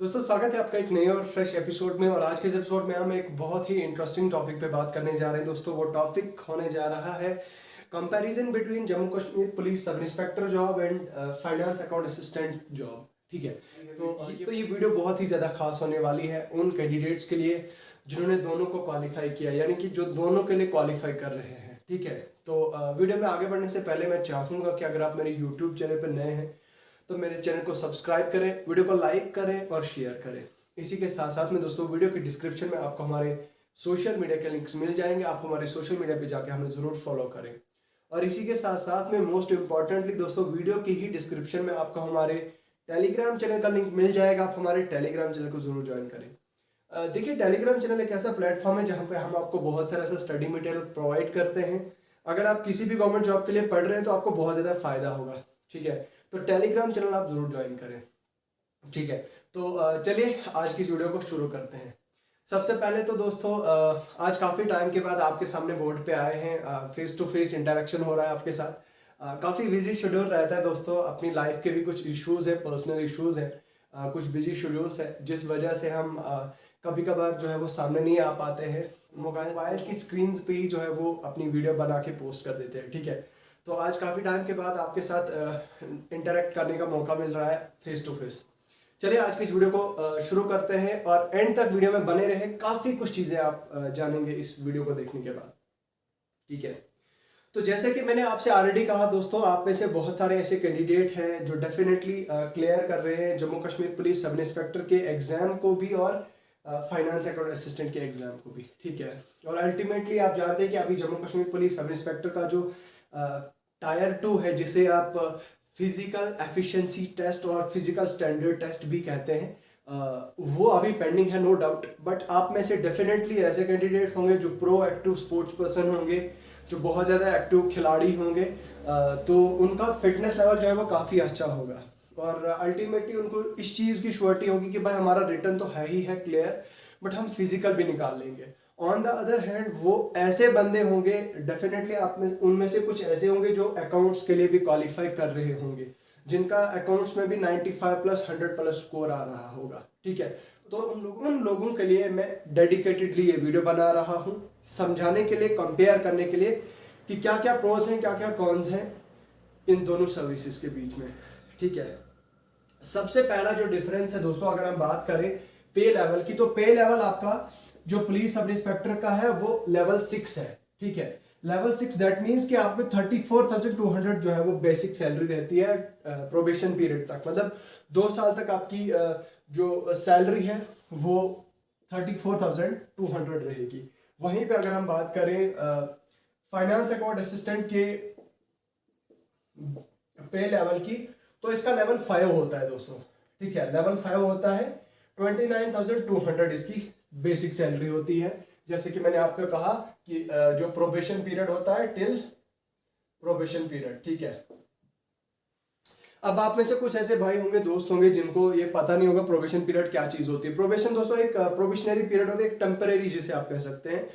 दोस्तों स्वागत है आपका एक नए और फ्रेश एपिसोड में। और आज के इस एपिसोड में हम एक बहुत ही इंटरेस्टिंग टॉपिक पे बात करने जा रहे हैं। दोस्तों वो टॉपिक होने जा रहा है comparison between Jammu Kashmir police sub inspector job and finance account assistant job. ठीक है, तो ये वीडियो बहुत ही ज़्यादा खास होने वाली है उन कैंडिडेट्स के लिए जिन्होंने दोनों को क्वालिफाई किया, यानी कि जो दोनों के लिए क्वालिफाई कर रहे हैं। ठीक है, तो वीडियो में आगे बढ़ने से पहले मैं चाहूँगा कि अगर आप मेरे यूट्यूब चैनल पर नए हैं तो मेरे चैनल को सब्सक्राइब करें, वीडियो को लाइक करें और शेयर करें। इसी के साथ साथ में दोस्तों वीडियो के डिस्क्रिप्शन में आपको हमारे सोशल मीडिया के लिंक्स मिल जाएंगे, आप हमारे सोशल मीडिया पे जाके हमें ज़रूर फॉलो करें। और इसी के साथ साथ में मोस्ट इम्पॉर्टेंटली दोस्तों वीडियो की ही डिस्क्रिप्शन में आपको हमारे टेलीग्राम चैनल का लिंक मिल जाएगा, आप हमारे टेलीग्राम चैनल को ज़रूर ज्वाइन करें। देखिए, टेलीग्राम चैनल एक ऐसा प्लेटफॉर्म है जहाँ पे हम आपको बहुत सारा ऐसा स्टडी मटेरियल प्रोवाइड करते हैं। अगर आप किसी भी गवर्नमेंट जॉब के लिए पढ़ रहे हैं तो आपको बहुत ज़्यादा फायदा होगा। ठीक है, तो टेलीग्राम चैनल आप जरूर ज्वाइन करें। ठीक है, तो चलिए आज की इस वीडियो को शुरू करते हैं। सबसे पहले तो दोस्तों आज काफ़ी टाइम के बाद आपके सामने बोर्ड पे आए हैं, फेस टू फेस इंटरेक्शन हो रहा है आपके साथ। काफ़ी बिजी शेड्यूल रहता है दोस्तों, अपनी लाइफ के भी कुछ इश्यूज़ है, पर्सनल इश्यूज़ है, कुछ बिजी शेड्यूल्स है, जिस वजह से हम कभी कभार जो है वो सामने नहीं आ पाते हैं। मोबाइल की स्क्रीन पे ही जो है वो अपनी वीडियो बना के पोस्ट कर देते हैं। ठीक है, तो आज काफ़ी टाइम के बाद आपके साथ इंटरेक्ट करने का मौका मिल रहा है फेस टू फेस। चलिए आज की इस वीडियो को शुरू करते हैं और एंड तक वीडियो में बने रहे, काफ़ी कुछ चीज़ें आप जानेंगे इस वीडियो को देखने के बाद। ठीक है, तो जैसे कि मैंने आपसे ऑलरेडी कहा दोस्तों, आप में से बहुत सारे ऐसे कैंडिडेट हैं जो डेफिनेटली क्लियर कर रहे हैं Jammu Kashmir police sub inspector के एग्जाम को भी और फाइनेंस अकाउंट असिस्टेंट के एग्जाम को भी। ठीक है, और अल्टीमेटली आप जानते हैं कि अभी Jammu Kashmir police sub inspector का जो टायर 2 है, जिसे आप फिजिकल एफिशिएंसी टेस्ट और फिजिकल स्टैंडर्ड टेस्ट भी कहते हैं, वो अभी पेंडिंग है नो डाउट। बट आप में से डेफिनेटली ऐसे कैंडिडेट होंगे जो प्रो एक्टिव स्पोर्ट्स पर्सन होंगे, जो बहुत ज़्यादा एक्टिव खिलाड़ी होंगे, तो उनका फिटनेस लेवल जो है वो काफ़ी अच्छा होगा और अल्टीमेटली उनको इस चीज़ की श्योरिटी होगी कि भाई हमारा रिटर्न तो है ही है क्लियर, बट हम फिजिकल भी निकाल लेंगे। ऑन द अदर हैंड वो ऐसे बंदे होंगे, डेफिनेटली आप में उनमें से कुछ ऐसे होंगे जो अकाउंट्स के लिए भी क्वालिफाई कर रहे होंगे, जिनका अकाउंट्स में भी 95 प्लस 100 प्लस स्कोर आ रहा होगा। ठीक है, तो उन लोगों के लिए मैं डेडिकेटेडली ये वीडियो बना रहा हूँ, समझाने के लिए, कंपेयर करने के लिए कि क्या क्या प्रोस हैं, क्या क्या कॉन्स हैं इन दोनों सर्विसेज के बीच में। ठीक है, सबसे पहला जो डिफरेंस है दोस्तों, अगर हम बात करें पे लेवल की, तो पे लेवल आपका जो पुलिस सब इंस्पेक्टर का है वो लेवल 6 है। ठीक है, लेवल 6 दैट मीन्स कि आप में 34,200 जो है वो बेसिक सैलरी रहती है प्रोबेशन पीरियड तक, मतलब 2 साल तक आपकी जो सैलरी है वो 34,200 रहेगी। वहीं पे अगर हम बात करें फाइनेंस अकाउंट असिस्टेंट के पे लेवल की, तो इसका लेवल 5 होता है दोस्तों। ठीक है, लेवल 5 होता है, 29,200 इसकी बेसिक सैलरी होती है। जैसे कि मैंने आपको कहा कि जो प्रोबेशन पीरियड होता है टिल प्रोबेशन पीरियड। ठीक है, अब आप में से कुछ ऐसे भाई होंगे, दोस्त होंगे जिनको ये पता नहीं होगा प्रोबेशन पीरियड क्या चीज होती है। प्रोबेशन दोस्तों एक प्रोबेशनरी पीरियड होता है, एक टेम्परेरी जिसे आप कह सकते हैं।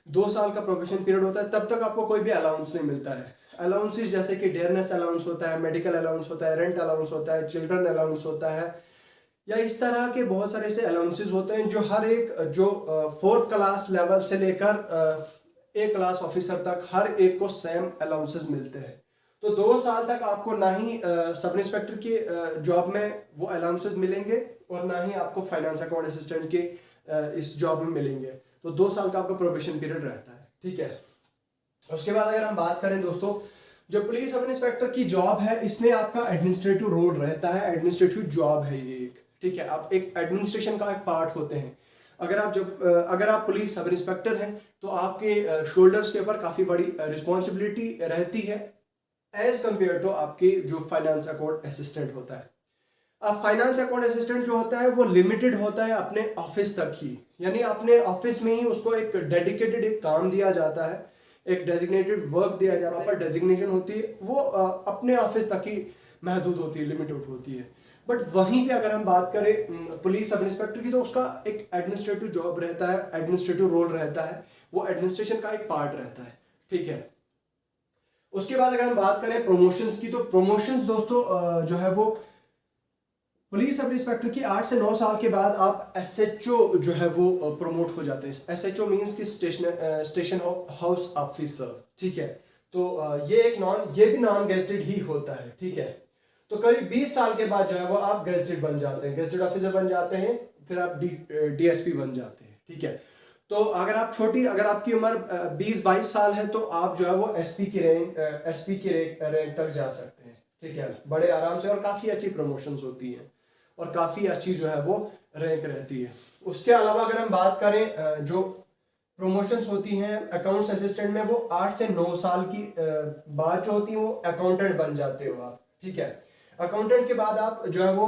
2 साल का प्रोबेशन पीरियड होता है, तब तक आपको कोई भी अलाउंस नहीं मिलता है। अलाउंसेस जैसे कि डेयरनेस अलाउंस होता है, मेडिकल अलाउंस होता है, रेंट अलाउंस होता है, चिल्ड्रन अलाउंस होता है, या इस तरह के बहुत सारे ऐसे अलाउंसेस होते हैं जो हर एक जो 4th क्लास लेवल से लेकर A क्लास ऑफिसर तक हर एक को सेम अलाउंसेस मिलते हैं। तो 2 साल तक आपको ना ही सब इंस्पेक्टर की जॉब में वो अलाउंसेस मिलेंगे और ना ही आपको फाइनेंस अकाउंट असिस्टेंट के इस जॉब में मिलेंगे। तो 2 साल का आपका प्रोबेशन पीरियड रहता है। ठीक है, उसके बाद अगर हम बात करें दोस्तों, जो पुलिस सब इंस्पेक्टर की जॉब है इसमें आपका एडमिनिस्ट्रेटिव रोल रहता है, एडमिनिस्ट्रेटिव जॉब है ये एक। ठीक है, आप एक एडमिनिस्ट्रेशन का एक पार्ट होते हैं। अगर आप पुलिस सब इंस्पेक्टर हैं तो आपके शोल्डर्स के ऊपर काफ़ी बड़ी रिस्पॉन्सिबिलिटी रहती है एज कंपेयर टू आपके जो फाइनेंस अकाउंट असिस्टेंट होता है। अब फाइनेंस अकाउंट असिस्टेंट जो होता है वो लिमिटेड होता है अपने ऑफिस तक ही, यानी अपने ऑफिस में ही उसको एक डेडिकेटेड एक काम दिया जाता है, एक डेजिग्नेटेड वर्क दिया जाता है, प्रॉपर डेजिग्नेशन होती है, वो अपने ऑफिस तक ही महदूद होती है, लिमिटेड होती है। बट वहीं पे अगर हम बात करें पुलिस सब इंस्पेक्टर की, तो उसका एक एडमिनिस्ट्रेटिव जॉब रहता है, एडमिनिस्ट्रेटिव रोल रहता है, वो एडमिनिस्ट्रेशन का एक पार्ट रहता है। ठीक है, उसके बाद अगर हम बात करें प्रमोशंस की, तो प्रमोशंस दोस्तों जो है वो पुलिस सब इंस्पेक्टर की 8 से 9 साल के बाद आप एसएचओ जो है वो प्रमोट हो जाते हैं। एसएचओ मींस कि स्टेशन हाउस ऑफिसर, ठीक है। तो ये भी नॉन गेजेटेड ही होता है, ठीक है। तो करीब 20 साल के बाद जो है वो आप गेजेटेड बन जाते हैं, गेजेटेड ऑफिसर बन जाते हैं, फिर आप डीएसपी बन जाते हैं, ठीक है। तो अगर आपकी उम्र 20-22 साल है तो आप जो है वो एसपी की रैंक तक जा सकते हैं, ठीक है, बड़े आराम से। और काफ़ी अच्छी प्रमोशंस होती हैं और काफ़ी अच्छी जो है वो रैंक रहती है। उसके अलावा अगर हम बात करें जो प्रमोशंस होती हैं अकाउंट्स असिस्टेंट में, वो 8 से 9 साल की बाद जो होती है वो अकाउंटेंट बन जाते हो आप, ठीक है। अकाउंटेंट के बाद आप जो है वो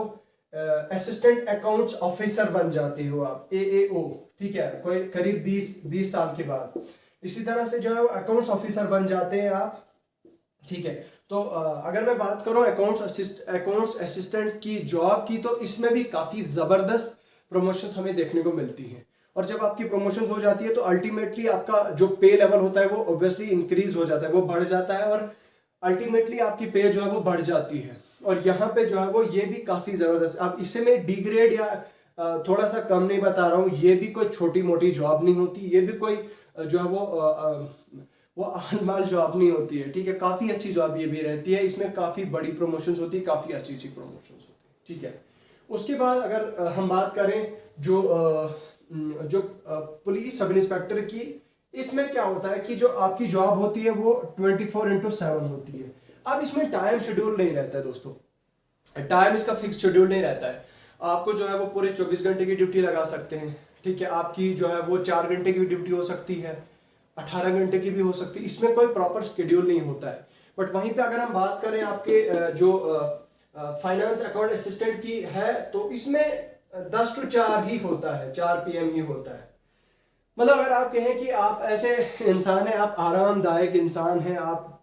असिस्टेंट अकाउंट्स ऑफिसर बन जाते हो आप, एएओ, ठीक है, कोई करीब 20 साल के बाद। इसी तरह से जो है वो अकाउंट्स ऑफिसर बन जाते हैं आप, ठीक है। तो अगर मैं बात करूं अकाउंट्स असिस्टेंट की जॉब की, तो इसमें भी काफ़ी ज़बरदस्त प्रमोशंस हमें देखने को मिलती हैं। और जब आपकी प्रमोशंस हो जाती है तो अल्टीमेटली आपका जो पे लेवल होता है वो ऑब्वियसली इंक्रीज हो जाता है, वो बढ़ जाता है, और अल्टीमेटली आपकी पे जो है वो बढ़ जाती है। और यहाँ पे जो है वो ये भी काफ़ी ज़बरदस्त, अब इसे मैं डिग्रेड या थोड़ा सा कम नहीं बता रहा हूँ, ये भी कोई छोटी मोटी जॉब नहीं होती, ये भी कोई जो है वो आनमाल जॉब नहीं होती है, ठीक है। काफ़ी अच्छी जॉब ये भी रहती है, इसमें काफ़ी बड़ी प्रमोशंस होती है, काफ़ी अच्छी अच्छी प्रमोशंस होती है, ठीक है। उसके बाद अगर हम बात करें जो पुलिस सब इंस्पेक्टर की, इसमें क्या होता है कि जो आपकी जॉब होती है वो 24/7 होती है। अब इसमें टाइम शेड्यूल नहीं रहता है दोस्तों, टाइम इसका फिक्स शेड्यूल नहीं रहता है। आपको जो है वो पूरे 24 घंटे की ड्यूटी लगा सकते हैं, ठीक है। आपकी जो है वो 4 घंटे की ड्यूटी हो सकती है, 18 घंटे की भी हो सकती है, इसमें कोई प्रॉपर शेड्यूल नहीं होता है। बट वहीं पे अगर हम बात करें आपके जो फाइनेंस अकाउंट असिस्टेंट की है, तो इसमें 10 to 4 ही होता है, 4 PM ही होता है। मतलब अगर आप कहें कि आप ऐसे इंसान हैं, आप आरामदायक इंसान हैं, आप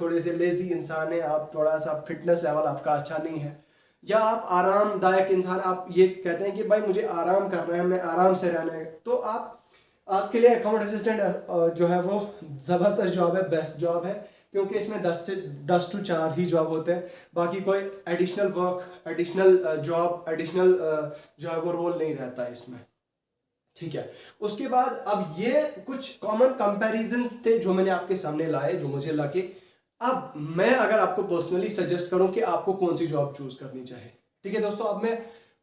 थोड़े से लेजी इंसान हैं, आप थोड़ा सा फिटनेस लेवल आपका अच्छा नहीं है, या आप आरामदायक इंसान, आप ये कहते हैं कि भाई मुझे आराम करना है, मैं आराम से रहना है, तो आपके लिए अकाउंट असिस्टेंट जो है वो ज़बरदस्त जॉब है, बेस्ट जॉब है, क्योंकि इसमें 10 to 4 ही जॉब होते हैं। बाकी कोई additional work, additional job, additional जो है वो रोल नहीं रहता है इसमें, ठीक है। उसके बाद अब ये कुछ कॉमन कंपैरिजंस थे जो मैंने आपके सामने लाए, जो मुझे लगे। अब मैं अगर आपको पर्सनली सजेस्ट करूं कि आपको कौन सी जॉब चूज करनी चाहिए, ठीक है दोस्तों, अब मैं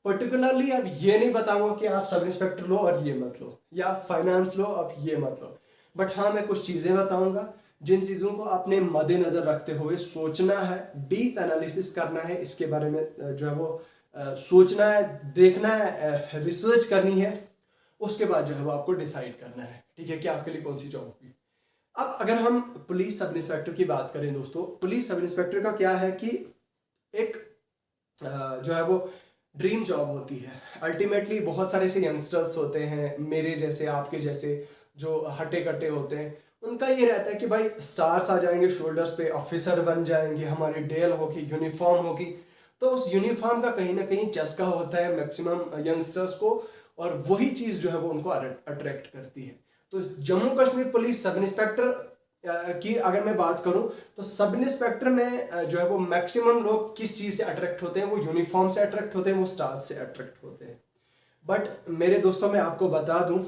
पर्टिकुलरली अब ये नहीं बताऊंगा कि आप सब इंस्पेक्टर लो और ये मत लो, या फाइनेंस लो अब ये मत लो। बट हाँ, मैं कुछ चीजें बताऊंगा जिन चीजों को अपने मद्देनजर रखते हुए सोचना है, डीप एनालिसिस करना है, इसके बारे में जो है वो सोचना है, देखना है, रिसर्च करनी है, उसके बाद जो है वो आपको डिसाइड करना है, ठीक है, कि आपके लिए कौन सी जॉब होगी। अब अगर हम पुलिस सब इंस्पेक्टर की बात करें दोस्तों, पुलिस सब इंस्पेक्टर का क्या है कि एक जो है वो ड्रीम जॉब होती है। अल्टीमेटली बहुत सारे ऐसे यंगस्टर्स होते हैं मेरे जैसे, आपके जैसे, जो हटे कट्टे होते हैं, उनका ये रहता है कि भाई स्टार्स आ जाएंगे शोल्डर्स पे, ऑफिसर बन जाएंगे, हमारी डेल होगी, यूनिफॉर्म होगी। तो उस यूनिफॉर्म का कहीं ना कहीं चस्का होता है मैक्सिमम यंगस्टर्स को, और वही चीज़ जो है वो उनको अट्रैक्ट करती है। तो Jammu Kashmir police sub inspector की अगर मैं बात करूं, तो सब इंस्पेक्टर में जो है वो मैक्सिमम लोग किस चीज़ से अट्रैक्ट होते हैं, वो यूनिफॉर्म से अट्रैक्ट होते हैं, वो स्टार्स से अट्रैक्ट होते हैं। बट मेरे दोस्तों, मैं आपको बता दूं,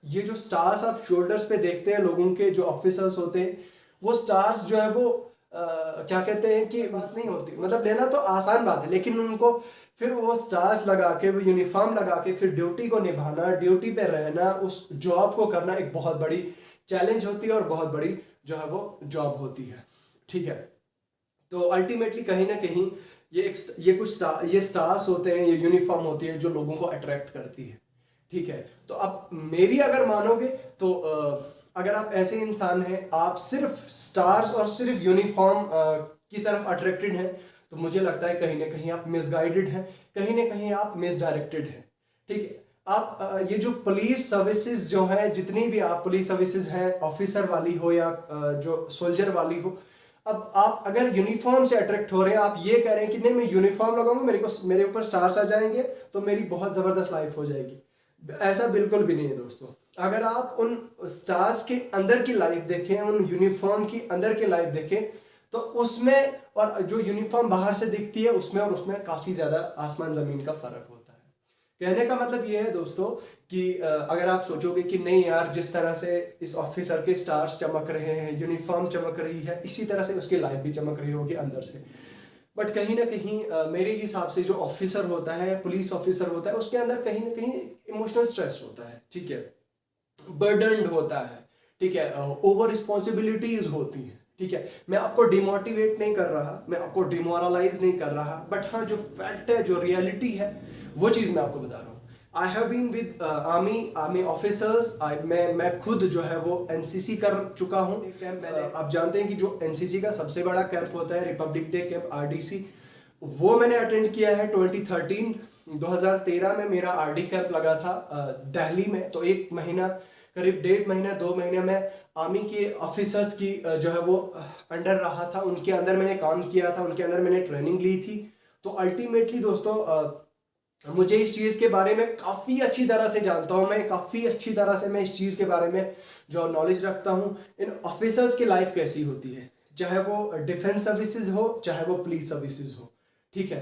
ये जो स्टार्स आप शोल्डर्स पे देखते हैं लोगों के, जो ऑफिसर्स होते हैं, वो स्टार्स जो है वो क्या कहते हैं कि बात नहीं होती, मतलब लेना तो आसान बात है, लेकिन उनको फिर वो स्टार्स लगा के, वो यूनिफॉर्म लगा के फिर ड्यूटी को निभाना, ड्यूटी पे रहना, उस जॉब को करना एक बहुत बड़ी चैलेंज होती है और बहुत बड़ी जो है वो जॉब होती है, ठीक है। तो अल्टीमेटली कहीं ना कहीं ये स्टार्स होते हैं, ये यूनिफॉर्म होती है जो लोगों को अट्रैक्ट करती है, ठीक है। तो अब मेरी अगर मानोगे तो अगर आप ऐसे इंसान हैं, आप सिर्फ स्टार्स और सिर्फ यूनिफॉर्म की तरफ अट्रैक्टेड हैं, तो मुझे लगता है कहीं ना कहीं आप मिसगाइडेड हैं, कहीं ना कहीं आप मिसडायरेक्टेड हैं, ठीक है। आप ये जो पुलिस सर्विसेज जो है, जितनी भी आप पुलिस सर्विसेज हैं, ऑफिसर वाली हो या जो सोल्जर वाली हो, अब आप अगर यूनिफॉर्म से अट्रैक्ट हो रहे हैं, आप ये कह रहे हैं कि नहीं मैं यूनिफॉर्म लगाऊंगा, मेरे ऊपर स्टार्स आ जाएंगे तो मेरी बहुत ज़बरदस्त लाइफ हो जाएगी, ऐसा बिल्कुल भी नहीं है दोस्तों। अगर आप उन स्टार्स के अंदर की लाइफ देखें, उन यूनिफॉर्म की अंदर की लाइफ देखें, तो उसमें और जो यूनिफॉर्म बाहर से दिखती है उसमें और उसमें काफ़ी ज़्यादा आसमान ज़मीन का फ़र्क होता है। कहने का मतलब ये है दोस्तों कि अगर आप सोचोगे कि नहीं यार, जिस तरह से इस ऑफिसर के स्टार्स चमक रहे हैं, यूनिफॉर्म चमक रही है, इसी तरह से उसकी लाइफ भी चमक रही होगी अंदर से, बट कहीं ना कहीं मेरे हिसाब से जो ऑफिसर होता है, पुलिस ऑफिसर होता है, उसके अंदर कहीं ना कहीं इमोशनल स्ट्रेस होता है, ठीक है, बर्डन्ड होता है, ठीक है, ओवर रिस्पॉन्सिबिलिटीज होती हैं, ठीक है। मैं आपको डिमोटिवेट नहीं कर रहा, मैं आपको डिमोरलाइज नहीं कर रहा, बट हाँ जो फैक्ट है, जो रियलिटी है, वो चीज़ मैं आपको बता रहा हूँ। I have been with army officers. मैं खुद जो है वो एनसीसी कर चुका हूँ। आप जानते हैं कि जो एनसीसी का सबसे बड़ा कैंप होता है रिपब्लिक डे कैंप, आरडीसी, वो मैंने अटेंड किया है 2013 में मेरा आरडी कैंप लगा था दिल्ली में। तो एक महीना, करीब 1.5 महीना 2 महीने में आर्मी के ऑफिसर्स की जो है वो अंडर रहा था, उनके अंदर मैंने काम किया था, उनके अंदर मैंने ट्रेनिंग ली थी। तो अल्टीमेटली दोस्तों मुझे इस चीज़ के बारे में काफ़ी अच्छी तरह से जानता हूँ, मैं काफ़ी अच्छी तरह से मैं इस चीज़ के बारे में जो नॉलेज रखता हूँ, इन ऑफिसर्स की लाइफ कैसी होती है, चाहे वो डिफेंस सर्विसेज हो, चाहे वो पुलिस सर्विसेज हो, ठीक है।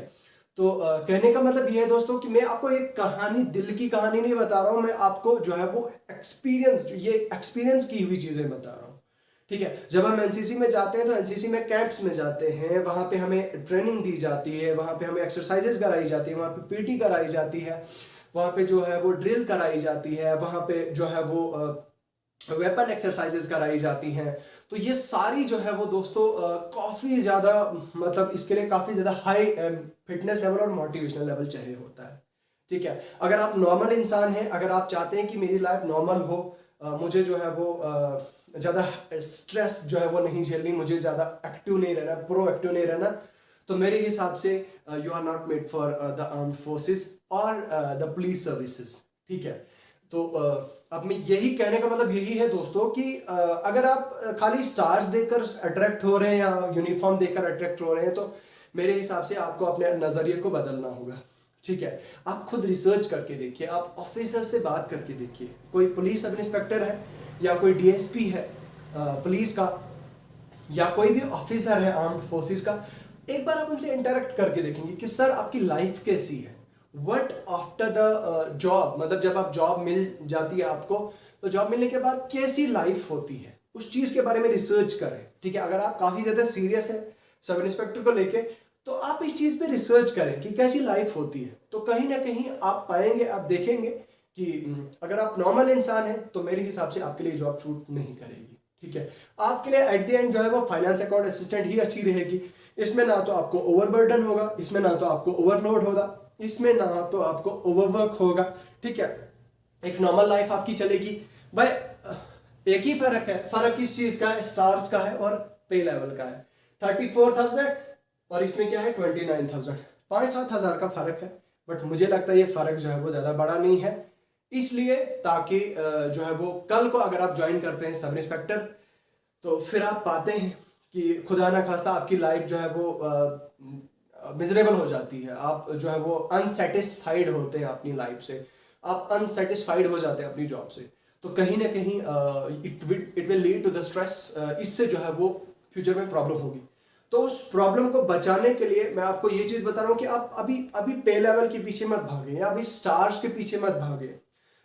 तो कहने का मतलब ये है दोस्तों कि मैं आपको एक कहानी, दिल की कहानी नहीं बता रहा हूँ, मैं आपको जो है वो एक्सपीरियंस की हुई चीज़ें बता रहा हूँ, ठीक है। जब हम एनसीसी में जाते हैं तो एनसीसी में कैंप्स में जाते हैं, वहाँ पे हमें ट्रेनिंग दी जाती है, वहाँ पे हमें एक्सरसाइजेज कराई जाती है, वहाँ पे पीटी कराई जाती है, वहाँ पे जो है वो ड्रिल कराई जाती है, वहाँ पे जो है वो वेपन एक्सरसाइजेज कराई जाती हैं। तो ये सारी जो है वो दोस्तों काफ़ी ज़्यादा, मतलब इसके लिए काफ़ी ज़्यादा हाई फिटनेस लेवल और मोटिवेशनल लेवल चाहिए होता है, ठीक है। अगर आप नॉर्मल इंसान हैं, अगर आप चाहते हैं कि मेरी लाइफ नॉर्मल हो, मुझे जो है वो ज़्यादा स्ट्रेस जो है वो नहीं झेलनी, मुझे ज़्यादा एक्टिव नहीं रहना, प्रो एक्टिव नहीं रहना, तो मेरे हिसाब से you are not made for the armed forces और द पुलिस सर्विसेज, ठीक है। तो अब मैं यही कहने का मतलब यही है दोस्तों कि अगर आप खाली स्टार्स देखकर अट्रैक्ट हो रहे हैं या यूनिफॉर्म देखकर अट्रैक्ट हो रहे हैं, तो मेरे हिसाब से आपको अपने नज़रिए को बदलना होगा, ठीक है। आप खुद रिसर्च करके देखिए, आप ऑफिसर से बात करके देखिए, कोई पुलिस सब इंस्पेक्टर है या कोई डीएसपी है पुलिस का, या कोई भी ऑफिसर है आर्म्ड फोर्सेस का, एक बार आप उनसे इंटरेक्ट करके देखेंगे कि सर आपकी लाइफ कैसी है, व्हाट आफ्टर द जॉब, मतलब जब आप जॉब मिल जाती है आपको, तो जॉब मिलने के बाद कैसी लाइफ होती है, उस चीज़ के बारे में रिसर्च करें, ठीक है। अगर आप काफ़ी ज़्यादा सीरियस है सब इंस्पेक्टर को लेके, तो आप इस चीज़ पे रिसर्च करें कि कैसी लाइफ होती है, तो कहीं ना कहीं आप पाएंगे, आप देखेंगे कि अगर आप नॉर्मल इंसान हैं तो मेरे हिसाब से आपके लिए जॉब शूट नहीं करेगी, ठीक है। आपके लिए एट द एंड जो है वो फाइनेंस अकाउंट असिस्टेंट ही अच्छी रहेगी। इसमें ना तो आपको ओवरबर्डन होगा, इसमें ना तो आपको ओवरलोड होगा, इसमें ना तो आपको ओवरवर्क होगा, ठीक है। एक नॉर्मल लाइफ आपकी चलेगी। भाई एक ही फर्क है, फर्क किस चीज का है, स्टार्स का है और पे लेवल का है। 34,000 और इसमें क्या है 29,000, 5-7 हज़ार का फर्क है। बट मुझे लगता है ये फर्क जो है वो ज्यादा बड़ा नहीं है, इसलिए ताकि जो है वो कल को अगर आप ज्वाइन करते हैं सब इंस्पेक्टर, तो फिर आप पाते हैं कि खुदा ना खास्ता आपकी लाइफ जो है वो मिजरेबल हो जाती है, आप जो है वो अनसेटिस्फाइड होते हैं अपनी लाइफ से, आप अनसेटिस्फाइड हो जाते हैं अपनी जॉब से, तो कहीं ना कहीं it will lead to the stress. इससे जो है वो फ्यूचर में प्रॉब्लम होगी। तो उस प्रॉब्लम को बचाने के लिए मैं आपको ये चीज़ बता रहा हूँ कि आप अभी पे लेवल के पीछे मत भागें या अभी स्टार्स के पीछे मत भागें।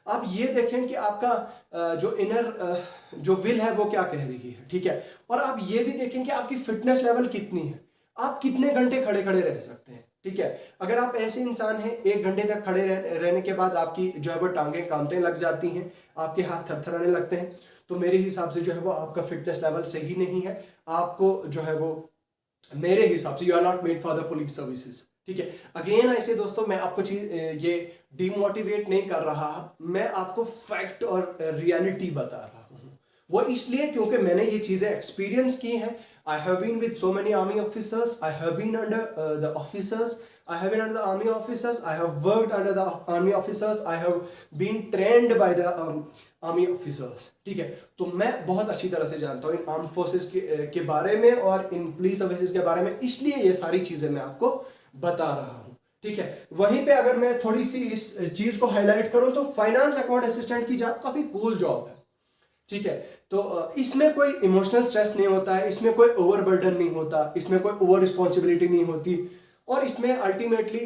आप ये देखें कि आपका जो इनर जो विल है वो क्या कह रही है, ठीक है। और आप ये भी देखें कि आपकी फिटनेस लेवल कितनी है, आप कितने घंटे खड़े खड़े रह सकते हैं, ठीक है। अगर आप ऐसे इंसान हैं 1 घंटे तक खड़े रहने के बाद आपकी जो है वो टांगें कांपने लग जाती हैं, आपके हाथ थरथराने लगते हैं, तो मेरे हिसाब से जो है वो आपका फिटनेस लेवल सही नहीं है। आपको जो है वो मेरे हिसाब से you are not made for the police services, ठीक है। अगेन ऐसे दोस्तों मैं आपको चीज ये डिमोटिवेट नहीं कर रहा, मैं आपको फैक्ट और रियलिटी बता रहा हूँ। वो इसलिए क्योंकि मैंने ये चीजें एक्सपीरियंस की हैं। I have been with so many army officers, I have been under the officers, I have been under the army officers, I have worked under the army officers, I have been trained by the army officers, ठीक है। तो मैं बहुत अच्छी तरह से जानता हूँ इन आर्म फोर्सेस के बारे में और इन पुलिस सर्विसेज के बारे में, इसलिए ये सारी चीजें मैं आपको बता रहा हूँ, ठीक है। वहीं पे अगर मैं थोड़ी सी इस चीज को हाईलाइट करूँ तो फाइनेंस अकाउंट असिस्टेंट की जॉब काफी कूल जॉब है, ठीक है। तो इसमें कोई इमोशनल स्ट्रेस नहीं होता है, इसमें कोई ओवरबर्डन नहीं होता, इसमें कोई ओवर रिस्पॉन्सिबिलिटी नहीं होती, और इसमें अल्टीमेटली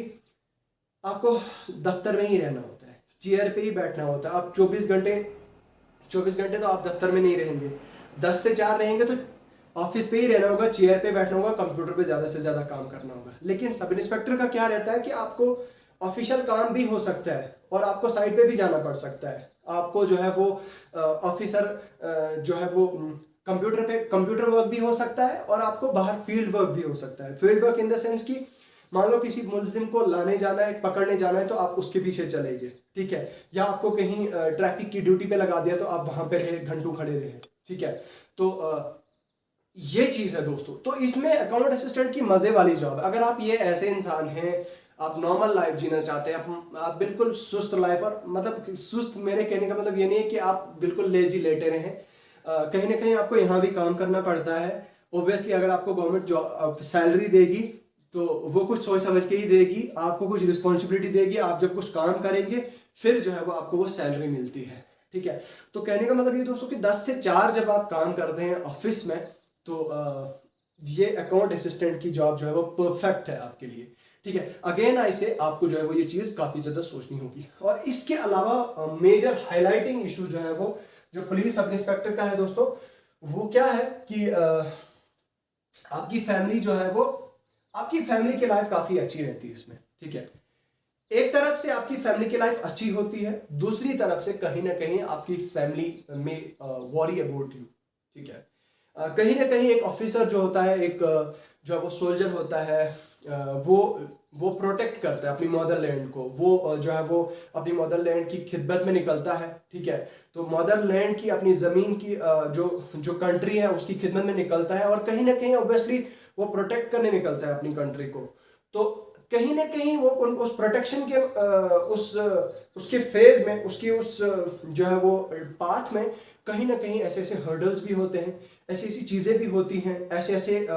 आपको दफ्तर में ही रहना होता है, चेयर पे ही बैठना होता है। आप 24 घंटे तो आप दफ्तर में नहीं रहेंगे, 10 से 4 रहेंगे तो ऑफिस पे ही रहना होगा, चेयर पे बैठना होगा, कंप्यूटर पे ज़्यादा से ज़्यादा काम करना होगा। लेकिन सब इंस्पेक्टर का क्या रहता है कि आपको ऑफिशियल काम भी हो सकता है और आपको साइड पे भी जाना पड़ सकता है। आपको जो है वो ऑफिसर जो है वो कंप्यूटर वर्क भी हो सकता है, और आपको बाहर फील्ड वर्क भी हो सकता है। Field work in the sense कि मान लो किसी मुलजिम को लाने जाना है, पकड़ने जाना है, तो आप उसके पीछे चले गए, ठीक है, या आपको कहीं ट्रैफिक की ड्यूटी पे लगा दिया तो आप वहां पे रहे, घंटों खड़े रहे, ठीक है। तो ये चीज है दोस्तों। तो इसमें अकाउंट असिस्टेंट की मजे वाली जॉब है। अगर आप ये ऐसे इंसान हैं, आप नॉर्मल लाइफ जीना चाहते हैं, आप बिल्कुल सुस्त लाइफ, और मतलब सुस्त मेरे कहने का मतलब ये नहीं है कि आप बिल्कुल लेजी लेटे रहें, कहीं ना कहीं आपको यहाँ भी काम करना पड़ता है। ओब्वियसली अगर आपको गवर्नमेंट जॉब सैलरी देगी तो वो कुछ सोच समझ के ही देगी, आपको कुछ रिस्पॉन्सिबिलिटी देगी, आप जब कुछ काम करेंगे फिर जो है वो आपको वो सैलरी मिलती है, ठीक है। तो कहने का मतलब ये दोस्तों कि 10 से 4 जब आप काम करते हैं ऑफिस में, तो ये अकाउंट असिस्टेंट की जॉब जो है वो परफेक्ट है आपके लिए, ठीक है। अगेन ऐसे आपको जो है वो ये चीज काफी ज्यादा सोचनी होगी। और इसके अलावा मेजर हाईलाइटिंग इशू जो है वो जो पुलिस सब इंस्पेक्टर का है दोस्तों, वो क्या है कि आपकी फैमिली जो है वो, आपकी फैमिली की लाइफ काफी अच्छी रहती है इसमें, ठीक है। एक तरफ से आपकी फैमिली की लाइफ अच्छी होती है, दूसरी तरफ से कहीं ना कहीं आपकी फैमिली में वॉरी अबाउट यू, ठीक है। कहीं ना कहीं एक ऑफिसर जो होता है, एक जो है वो सोल्जर होता है, वो प्रोटेक्ट करता है अपनी मदरलैंड को, वो जो है वो अपनी मदरलैंड की खिदमत में निकलता है, ठीक है। तो मदरलैंड की, अपनी ज़मीन की जो कंट्री है उसकी खिदमत में निकलता है, और कहीं ना कहीं ऑब्वियसली वो प्रोटेक्ट करने निकलता है अपनी कंट्री को। तो कहीं ना कहीं वो उस प्रोटेक्शन के उसके फेज में, उसकी उस जो है वो पाथ में कहीं ना कहीं ऐसे ऐसे हर्डल्स भी होते हैं, ऐसी ऐसी चीज़ें भी होती हैं, ऐसे ऐसे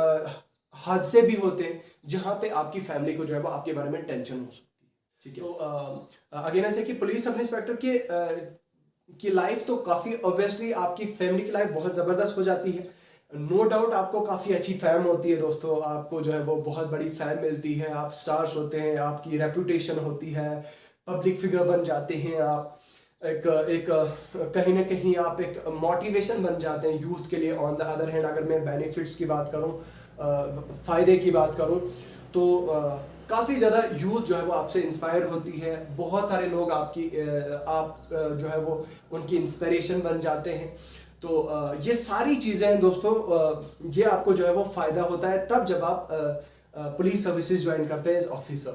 हादसे भी होते हैं जहाँ पे आपकी फैमिली को जो है वो आपके बारे में टेंशन हो सकती है, ठीक है। तो अगेन ऐसे कि पुलिस सब इंस्पेक्टर की लाइफ तो काफ़ी ऑब्वियसली आपकी फैमिली की लाइफ बहुत ज़बरदस्त हो जाती है। नो डाउट आपको काफ़ी अच्छी फैम होती है दोस्तों, आपको जो है वो बहुत बड़ी फैम मिलती है, आप स्टार्स होते हैं, आपकी रेपुटेशन होती है, पब्लिक फिगर बन जाते हैं आप, एक कहीं ना कहीं आप एक मोटिवेशन बन जाते हैं यूथ के लिए। ऑन द अदर हैंड अगर मैं बेनिफिट्स की बात करूं, फ़ायदे की बात करूं, तो काफ़ी ज़्यादा यूथ जो है वो आपसे इंस्पायर होती है, बहुत सारे लोग आप जो है वो उनकी इंस्पिरेशन बन जाते हैं। तो ये सारी चीज़ें हैं दोस्तों, ये आपको जो है वो फ़ायदा होता है तब जब आप पुलिस सर्विसेज ज्वाइन करते हैं एज ऑफिसर।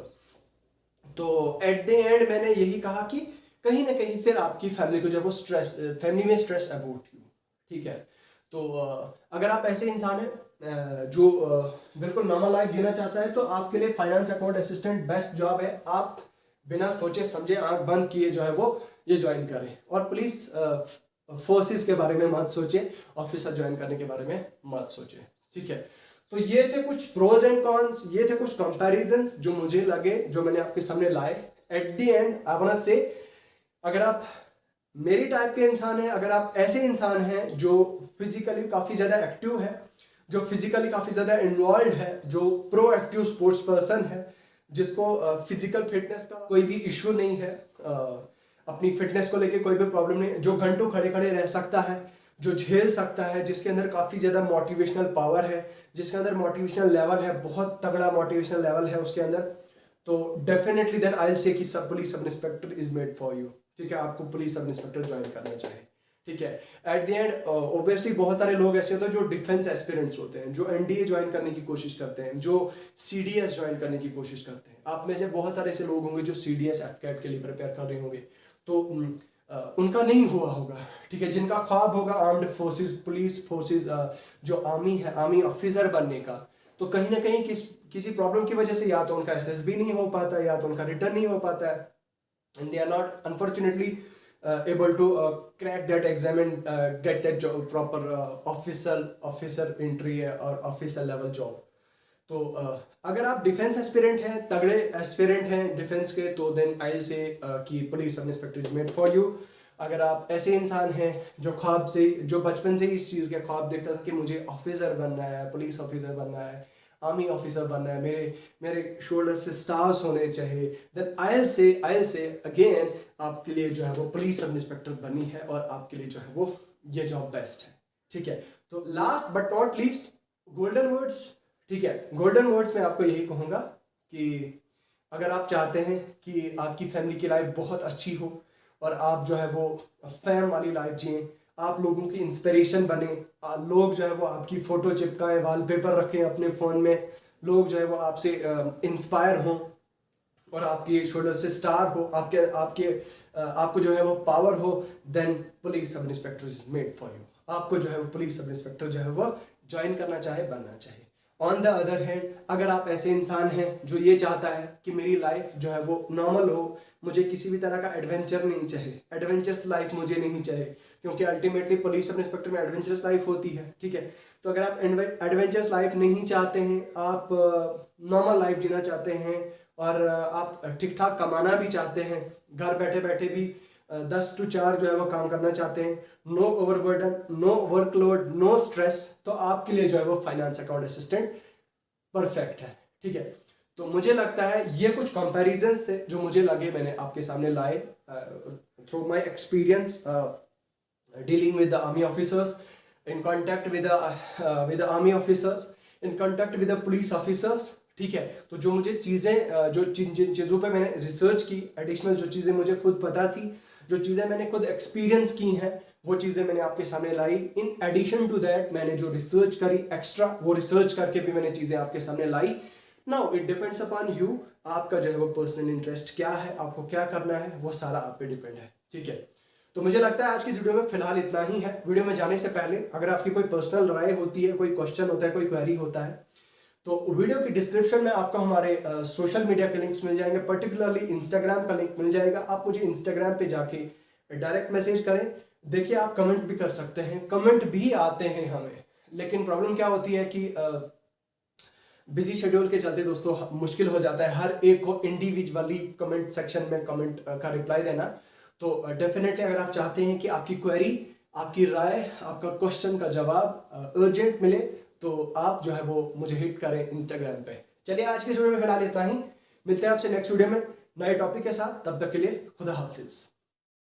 तो एट द एंड मैंने यही कहा कि कहीं ना कहीं फिर आपकी फैमिली को जो है वो फैमिली में स्ट्रेस अबाउट यू, ठीक है। तो अगर आप ऐसे इंसान हैं जो बिल्कुल नॉर्मल लाइफ जीना चाहता है, तो आपके लिए finance account assistant best job है। आप बिना सोचे समझे, आंख बंद किए जो है वो ये ज्वाइन करें, और पुलिस फोर्सेस के बारे में मत सोचें, ऑफिसर ज्वाइन करने के बारे में मत सोचें, ठीक है। तो ये थे कुछ प्रोज एंड कॉन्स, ये थे कुछ कंपैरिजंस जो मुझे लगे, जो मैंने आपके सामने लाए। At the end I want to say, अगर आप मेरी टाइप के इंसान हैं, अगर आप ऐसे इंसान हैं जो फिजिकली काफ़ी ज़्यादा एक्टिव है, जो फिजिकली काफ़ी ज़्यादा इन्वॉल्व है, जो प्रो एक्टिव स्पोर्ट्स पर्सन है, जिसको फिजिकल फिटनेस का कोई भी इशू नहीं है, अपनी फिटनेस को लेके कोई भी प्रॉब्लम नहीं, जो घंटों खड़े खड़े रह सकता है, जो झेल सकता है, जिसके अंदर काफ़ी ज़्यादा मोटिवेशनल पावर है, जिसके अंदर मोटिवेशनल लेवल है, बहुत तगड़ा मोटिवेशनल लेवल है उसके अंदर, तो definitely then I will say कि सब police sub inspector is made for you, ठीक है। आपको पुलिस सब इंस्पेक्टर ज्वाइन करना चाहिए, ठीक है। एट द एंड ऑब्वियसली बहुत सारे लोग ऐसे होते हैं जो डिफेंस एस्पिरेंट्स होते हैं, जो एनडीए ज्वाइन करने की कोशिश करते हैं, जो सीडीएस ज्वाइन करने की कोशिश करते हैं। आप में से बहुत सारे ऐसे लोग होंगे जो सीडीएस एफकेट के लिए प्रिपेयर कर रहे होंगे, तो उनका नहीं हुआ होगा, ठीक है। जिनका ख्वाब होगा आर्म्ड फोर्सेस, पुलिस फोर्सेस, जो आर्मी है, आर्मी ऑफिसर बनने का, तो कहीं ना कहीं किसी प्रॉब्लम की वजह से या तो उनका एसएसबी नहीं हो पाता, या तो उनका रिटर्न नहीं हो पाता है, and they are not unfortunately able to crack that exam and get that job, proper officer entry और officer level job। तो अगर आप डिफेंस एस्पिरेंट हैं, तगड़े एस्पिरेंट हैं डिफेंस के, तो देन आई विल से कि police sub inspector is made for you. अगर आप ऐसे इंसान हैं जो ख्वाब से, जो बचपन से इस चीज़ का ख्वाब देखता था कि मुझे ऑफिसर बनना है, पुलिस ऑफिसर बनना है, आर्मी ऑफिसर बनना है, मेरे मेरे शोल्डर से स्टार्स होने चाहिए, देन आई से अगेन आपके लिए जो है वो पुलिस सब इंस्पेक्टर बनी है और आपके लिए जो है वो ये जॉब बेस्ट है। ठीक है, तो last but not least golden words. ठीक है, गोल्डन वर्ड्स में आपको यही कहूँगा कि अगर आप चाहते हैं कि आपकी फैमिली की लाइफ बहुत अच्छी हो और आप जो है वो फैम वाली लाइफ जिए, आप लोगों की इंस्पिरेशन बने, लोग जो है वो आपकी फ़ोटो चिपकाएं, वॉलपेपर रखें अपने फ़ोन में, लोग जो है वो आपसे इंस्पायर हों और आपके शोल्डर्स पे स्टार हो, आपके आपके आपको जो है वो पावर हो, then police sub inspector is made for you. आपको जो है वो पुलिस सब इंस्पेक्टर जो है वो ज्वाइन करना चाहे, बनना चाहिए। ऑन द अदर हैंड, अगर आप ऐसे इंसान हैं जो ये चाहता है कि मेरी लाइफ जो है वो नॉर्मल हो, मुझे किसी भी तरह का एडवेंचर नहीं चाहिए, एडवेंचरस लाइफ मुझे नहीं चाहिए, क्योंकि अल्टीमेटली पुलिस सब इंस्पेक्टर में एडवेंचरस लाइफ होती है। ठीक है, तो अगर आप एडवेंचरस लाइफ नहीं चाहते हैं, आप नॉर्मल लाइफ जीना चाहते हैं और आप ठीक ठाक कमाना भी चाहते हैं, घर बैठे बैठे भी 10 to 4 जो है वो काम करना चाहते हैं, no overburden, no workload, no stress, तो आपके लिए जो है वो फाइनेंस अकाउंट असिस्टेंट परफेक्ट है। ठीक है, तो मुझे लगता है ये कुछ कंपैरिजंस थे जो मुझे लगे, मैंने आपके सामने लाए through my experience dealing with the army officers, in contact with the army officers, in contact with the police officers. ठीक है, तो जो मुझे चीज़ें जो जिन चीज़ों पे मैंने रिसर्च की, एडिशनल जो चीज़ें मुझे खुद पता थी, जो चीज़ें मैंने खुद एक्सपीरियंस की हैं, वो चीज़ें मैंने आपके सामने लाई। इन एडिशन टू दैट मैंने जो रिसर्च करी एक्स्ट्रा, वो रिसर्च करके भी मैंने चीज़ें आपके सामने लाई। Now it depends upon you, आपका जो है वो पर्सनल इंटरेस्ट क्या है, आपको क्या करना है, वो सारा आप पे डिपेंड है। ठीक है, तो मुझे लगता है आज की वीडियो में फिलहाल इतना ही है। वीडियो में जाने से पहले अगर आपकी कोई पर्सनल राय होती है, कोई क्वेश्चन होता है, कोई क्वेरी होता है, तो वीडियो की डिस्क्रिप्शन में आपको हमारे सोशल मीडिया के लिंक्स मिल जाएंगे, पर्टिकुलरली इंस्टाग्राम का लिंक मिल जाएगा। आप मुझे इंस्टाग्राम पे जाके डायरेक्ट मैसेज करें। देखिए, आप कमेंट भी कर सकते हैं, कमेंट भी आते हैं हमें, लेकिन प्रॉब्लम क्या होती है कि बिजी शेड्यूल के चलते दोस्तों मुश्किल हो जाता है हर एक को इंडिविजुअली कमेंट सेक्शन में कमेंट का रिप्लाई देना। तो डेफिनेटली अगर आप चाहते हैं कि आपकी क्वेरी, आपकी राय, आपका क्वेश्चन का जवाब अर्जेंट मिले, तो आप जो है वो मुझे हिट करें इंस्टाग्राम पे। चलिए, आज के वीडियो में फिलहाल इतना ही, मिलते हैं आपसे नेक्स्ट वीडियो में नए टॉपिक के साथ। तब तक के लिए खुदा हाफिज।